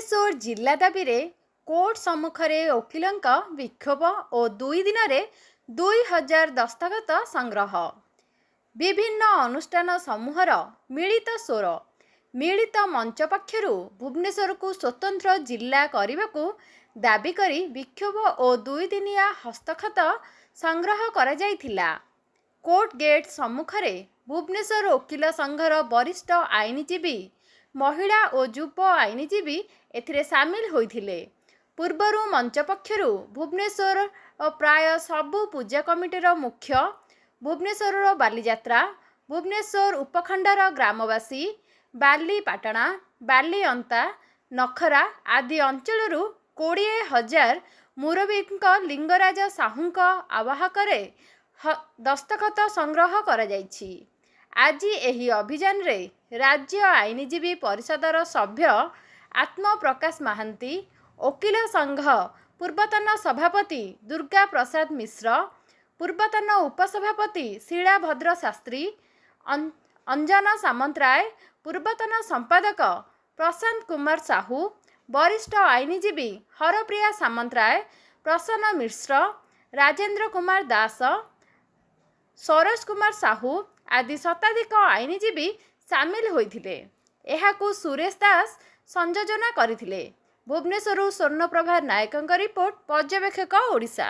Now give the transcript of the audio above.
भुवनेश्वर जिला दाबी कोर्ट सम्मुखें वकिलों विक्षोभ और 2 दिन में 2000 दस्तखत संग्रह। विभिन्न अनुष्ठान समूहर मिलित स्वर मिलित मंच पक्षर भुवनेश्वर को स्वतंत्र जिला करने को दाबी करी विक्षोभ और 2 दिनिया हस्तखत संग्रह करा जाइथिला। कोर्ट गेट सम्मुखें भुवनेश्वर वकिल संघर वरिष्ठ आईनजीवी महिला और युव आईनजीवी एथिरे सामिल होइथिले। पूर्वरु मंच पक्षर भुवनेश्वर प्राय सबु पूजा कमिटीर मुख्य, भुवनेश्वर बालीजात्रा, भुवनेश्वर उपखंडर ग्रामवासी, बालीपाटଣା, बालीअंता, नखरा आदि अंचलरू 20,000 मुरबी लिंगराज साहू आवाहकरे दस्तखत संग्रह करा जाइछि। आज एही अभियान रे राज्य आईनजीवी परिषदर सभ्य आत्मप्रकाश महांती, वकिल संघ पूर्वतन सभापति दुर्गा प्रसाद मिश्र, पूर्वतन उपसभापति शीलाभद्र शास्त्री, अंजन सामंतराय, पूर्वतन संपादक प्रशांत कुमार साहू, वरिष्ठ आईनजीवी हरप्रिया सामंतराय, प्रसन्न मिश्र, राजेंद्र कुमार दास, सरोज कुमार साहू आदि शताधिक आईनजीवी सामिल होइथिले। एहाकु सुरेश दास संयोजना करथिले। भुवनेश्वर स्वर्णप्रभा नायकଙ୍କ रिपोर्ट, पर्यवेक्षक ओडिशा।